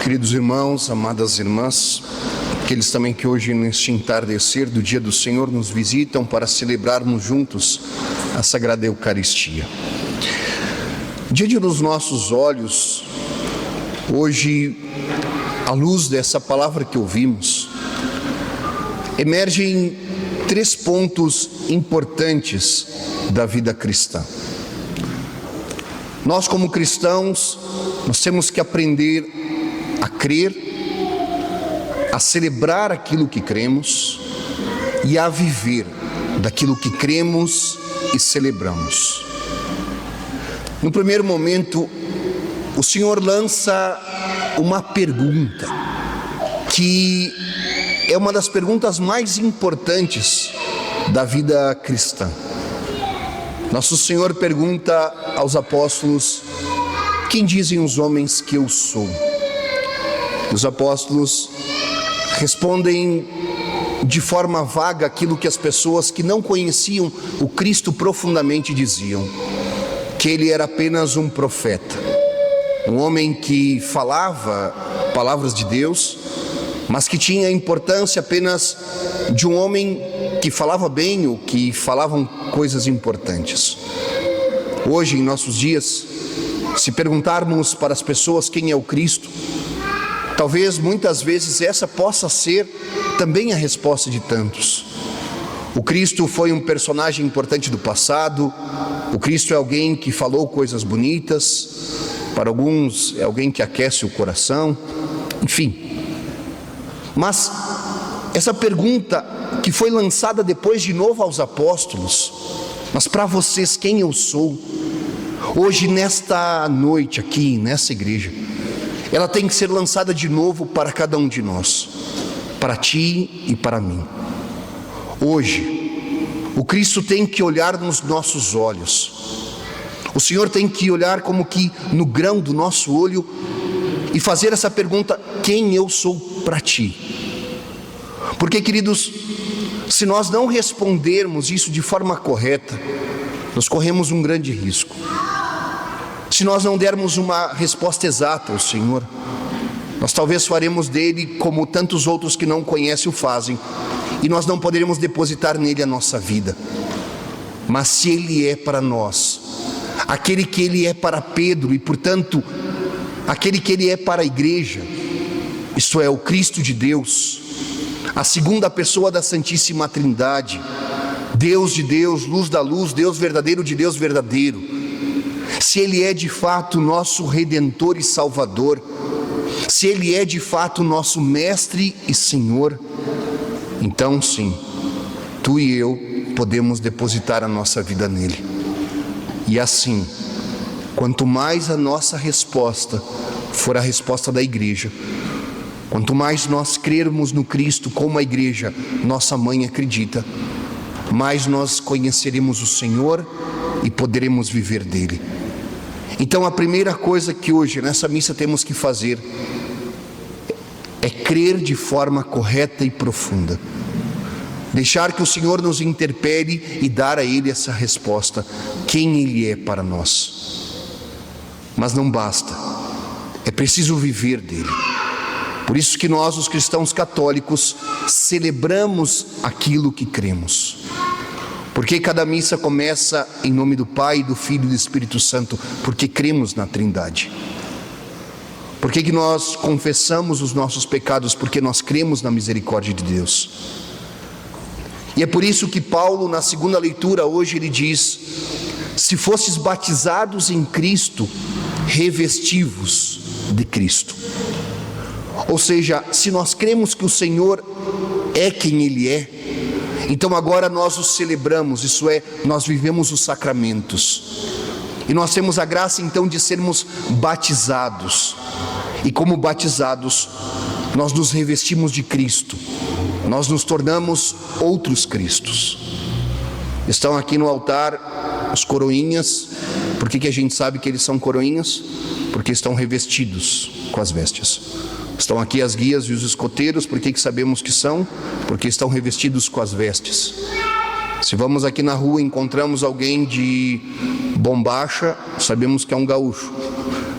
Queridos irmãos, amadas irmãs, aqueles também que hoje neste entardecer do dia do Senhor nos visitam para celebrarmos juntos a Sagrada Eucaristia. Diante dos nossos olhos, hoje, à luz dessa palavra que ouvimos, emergem 3 pontos importantes da vida cristã. Nós, como cristãos, nós temos que aprender a crer, a celebrar aquilo que cremos e a viver daquilo que cremos e celebramos. No primeiro momento, o Senhor lança uma pergunta, que é uma das perguntas mais importantes da vida cristã. Nosso Senhor pergunta aos apóstolos: quem dizem os homens que eu sou? Os apóstolos respondem de forma vaga aquilo que as pessoas que não conheciam o Cristo profundamente diziam, que ele era apenas um profeta, um homem que falava palavras de Deus, mas que tinha a importância apenas de um homem que falava bem ou que falavam coisas importantes. Hoje, em nossos dias, se perguntarmos para as pessoas quem é o Cristo, talvez muitas vezes essa possa ser também a resposta de tantos. O Cristo foi um personagem importante do passado, o Cristo é alguém que falou coisas bonitas, para alguns é alguém que aquece o coração, enfim. Mas essa pergunta que foi lançada depois de novo aos apóstolos, mas para vocês quem eu sou? Hoje, nesta noite aqui, nessa igreja, ela tem que ser lançada de novo para cada um de nós, para ti e para mim. Hoje, o Cristo tem que olhar nos nossos olhos, o Senhor tem que olhar como que no grão do nosso olho e fazer essa pergunta: quem eu sou para ti? Porque, queridos, se nós não respondermos isso de forma correta, nós corremos um grande risco. Se nós não dermos uma resposta exata ao Senhor, nós talvez faremos dele como tantos outros que não conhecem o fazem, e nós não poderemos depositar nele a nossa vida. Mas se ele é para nós, aquele que ele é para Pedro e, portanto, aquele que ele é para a igreja, isto é, o Cristo de Deus, a segunda pessoa da Santíssima Trindade, Deus de Deus, luz da luz, Deus verdadeiro de Deus verdadeiro, se ele é de fato nosso Redentor e Salvador, se ele é de fato nosso Mestre e Senhor, então sim, tu e eu podemos depositar a nossa vida nele. E assim, quanto mais a nossa resposta for a resposta da igreja, quanto mais nós crermos no Cristo como a igreja, nossa mãe, acredita, mais nós conheceremos o Senhor e poderemos viver dele. Então a primeira coisa que hoje nessa missa temos que fazer é crer de forma correta e profunda, deixar que o Senhor nos interpele e dar a ele essa resposta, quem ele é para nós. Mas não basta, é preciso viver dele. Por isso que nós, os cristãos católicos, celebramos aquilo que cremos. Porque cada missa começa em nome do Pai, do Filho e do Espírito Santo, porque cremos na Trindade. Por que nós confessamos os nossos pecados? Porque nós cremos na misericórdia de Deus. E é por isso que Paulo, na segunda leitura hoje, ele diz: se fostes batizados em Cristo, revesti-vos de Cristo. Ou seja, se nós cremos que o Senhor é quem ele é, então agora nós os celebramos, isso é, nós vivemos os sacramentos. E nós temos a graça então de sermos batizados. E como batizados, nós nos revestimos de Cristo. Nós nos tornamos outros Cristos. Estão aqui no altar os coroinhas. Por que a gente sabe que eles são coroinhas? Porque estão revestidos com as vestes. Estão aqui as guias e os escoteiros. Por que sabemos que são? Porque estão revestidos com as vestes. Se vamos aqui na rua e encontramos alguém de bombacha, sabemos que é um gaúcho.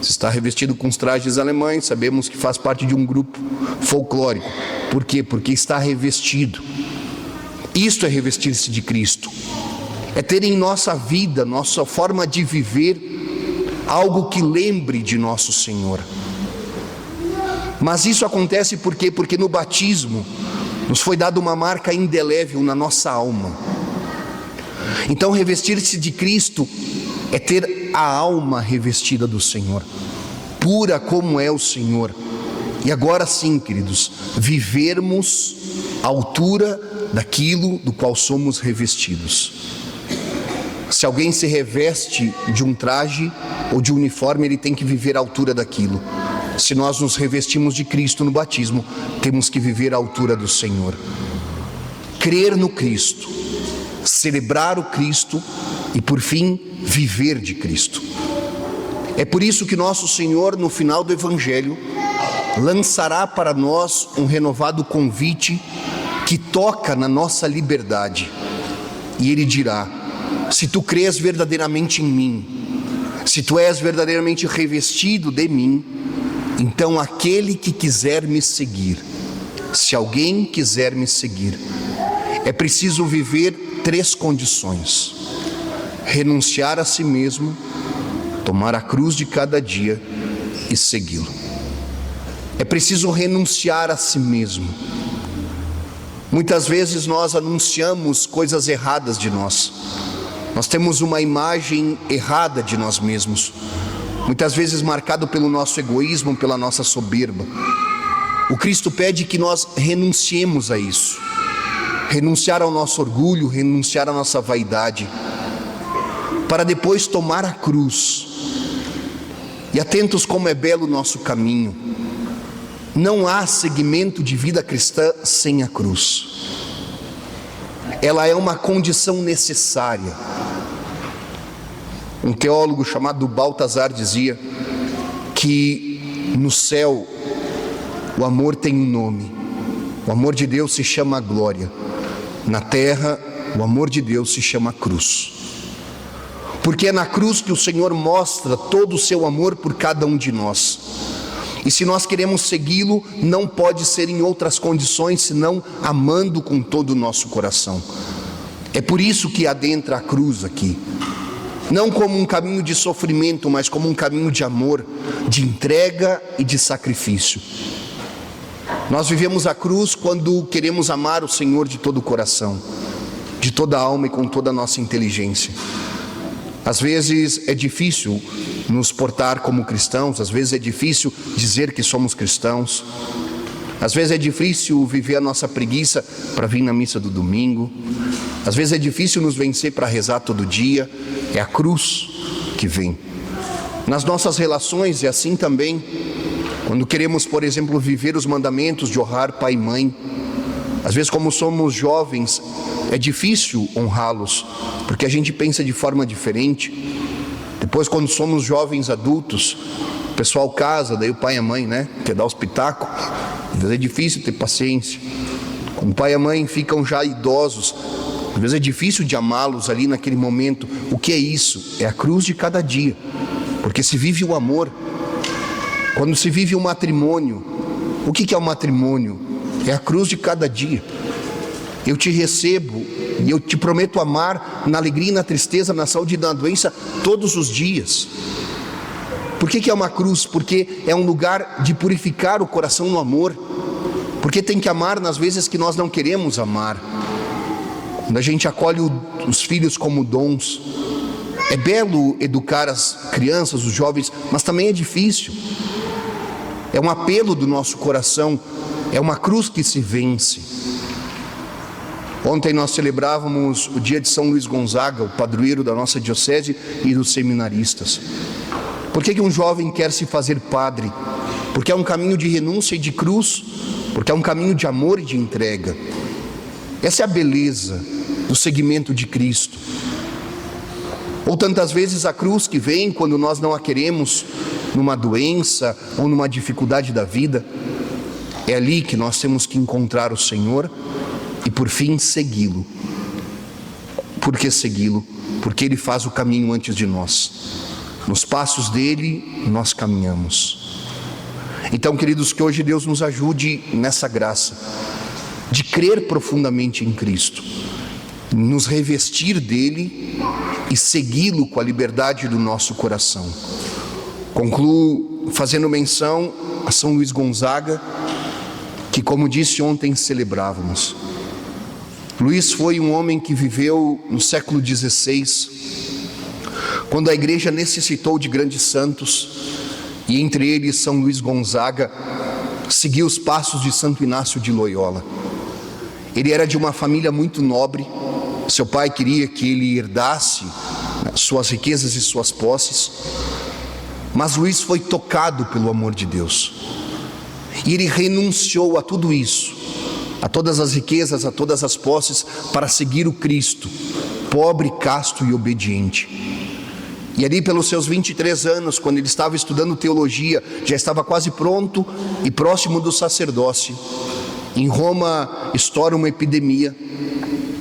Se está revestido com os trajes alemães, sabemos que faz parte de um grupo folclórico. Por quê? Porque está revestido. Isto é revestir-se de Cristo. É ter em nossa vida, nossa forma de viver, algo que lembre de nosso Senhor. Mas isso acontece por quê? Porque no batismo nos foi dada uma marca indelével na nossa alma. Então revestir-se de Cristo é ter a alma revestida do Senhor, pura como é o Senhor. E agora sim, queridos, vivermos à altura daquilo do qual somos revestidos. Se alguém se reveste de um traje ou de um uniforme, ele tem que viver à altura daquilo. Se nós nos revestimos de Cristo no batismo, temos que viver à altura do Senhor. Crer no Cristo, celebrar o Cristo e, por fim, viver de Cristo. É por isso que nosso Senhor, no final do Evangelho, lançará para nós um renovado convite que toca na nossa liberdade. E Ele dirá: se tu crês verdadeiramente em mim, se tu és verdadeiramente revestido de mim, então aquele que quiser me seguir, se alguém quiser me seguir, é preciso viver 3 condições: renunciar a si mesmo, tomar a cruz de cada dia e segui-lo. É preciso renunciar a si mesmo. Muitas vezes nós anunciamos coisas erradas de nós. Nós temos uma imagem errada de nós mesmos, muitas vezes marcado pelo nosso egoísmo, pela nossa soberba. O Cristo pede que nós renunciemos a isso. Renunciar ao nosso orgulho, renunciar à nossa vaidade, para depois tomar a cruz. E atentos como é belo o nosso caminho. Não há segmento de vida cristã sem a cruz. Ela é uma condição necessária. Um teólogo chamado Baltazar dizia que no céu o amor tem um nome. O amor de Deus se chama glória. Na terra, o amor de Deus se chama cruz. Porque é na cruz que o Senhor mostra todo o seu amor por cada um de nós. E se nós queremos segui-lo, não pode ser em outras condições, senão amando com todo o nosso coração. É por isso que adentra a cruz aqui. Não como um caminho de sofrimento, mas como um caminho de amor, de entrega e de sacrifício. Nós vivemos a cruz quando queremos amar o Senhor de todo o coração, de toda a alma e com toda a nossa inteligência. Às vezes é difícil nos portar como cristãos, às vezes é difícil dizer que somos cristãos, às vezes é difícil viver a nossa preguiça para vir na missa do domingo, às vezes é difícil nos vencer para rezar todo dia. É a cruz que vem. Nas nossas relações é assim também. Quando queremos, por exemplo, viver os mandamentos de honrar pai e mãe, às vezes, como somos jovens, é difícil honrá-los, porque a gente pensa de forma diferente. Depois, quando somos jovens adultos, o pessoal casa, daí o pai e a mãe, quer dar o espetáculo. Às vezes é difícil ter paciência. Quando o pai e a mãe ficam já idosos, às vezes é difícil de amá-los ali naquele momento. O que é isso? É a cruz de cada dia, porque se vive o amor. Quando se vive o matrimônio, o que é o matrimônio? É a cruz de cada dia. Eu te recebo e eu te prometo amar na alegria e na tristeza, na saúde e na doença, todos os dias. Por que é uma cruz? Porque é um lugar de purificar o coração no amor. Porque tem que amar nas vezes que nós não queremos amar. Quando a gente acolhe os filhos como dons, é belo educar as crianças, os jovens, mas também é difícil. É um apelo do nosso coração, é uma cruz que se vence. Ontem nós celebrávamos o dia de São Luís Gonzaga, o padroeiro da nossa diocese e dos seminaristas. Por que um jovem quer se fazer padre? Porque é um caminho de renúncia e de cruz, porque é um caminho de amor e de entrega. Essa é a beleza do seguimento de Cristo. Ou tantas vezes a cruz que vem quando nós não a queremos, numa doença ou numa dificuldade da vida. É ali que nós temos que encontrar o Senhor e por fim segui-lo. Por que segui-lo? Porque Ele faz o caminho antes de nós. nos passos dele nós caminhamos. Então, queridos, que hoje Deus nos ajude nessa graça de crer profundamente em Cristo, nos revestir dele e segui-lo com a liberdade do nosso coração. Concluo fazendo menção a São Luís Gonzaga, que, como disse ontem, celebrávamos. Luís foi um homem que viveu no século XVI, quando a igreja necessitou de grandes santos, e entre eles São Luís Gonzaga seguiu os passos de Santo Inácio de Loyola. Ele era de uma família muito nobre. Seu pai queria que ele herdasse suas riquezas e suas posses, mas Luís foi tocado pelo amor de Deus, e ele renunciou a tudo isso, a todas as riquezas, a todas as posses, para seguir o Cristo, pobre, casto e obediente. E ali pelos seus 23 anos, quando ele estava estudando teologia, já estava quase pronto e próximo do sacerdócio. Em Roma estoura uma epidemia,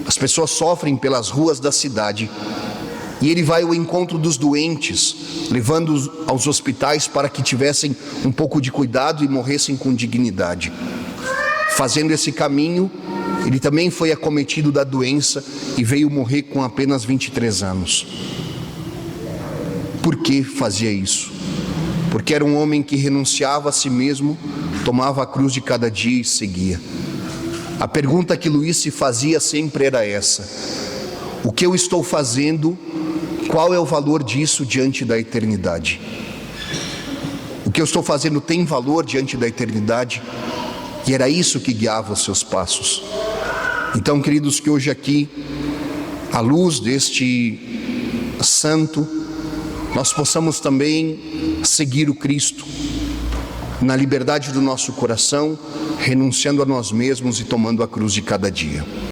as pessoas sofrem pelas ruas da cidade, e ele vai ao encontro dos doentes, levando-os aos hospitais para que tivessem um pouco de cuidado e morressem com dignidade. Fazendo esse caminho, ele também foi acometido da doença e veio morrer com apenas 23 anos. Por que fazia isso? Porque era um homem que renunciava a si mesmo, tomava a cruz de cada dia e seguia. A pergunta que Luís se fazia sempre era essa: o que eu estou fazendo? Qual é o valor disso diante da eternidade? O que eu estou fazendo tem valor diante da eternidade? E era isso que guiava os seus passos. Então, queridos, que hoje aqui, à luz deste santo, nós possamos também seguir o Cristo na liberdade do nosso coração, renunciando a nós mesmos e tomando a cruz de cada dia.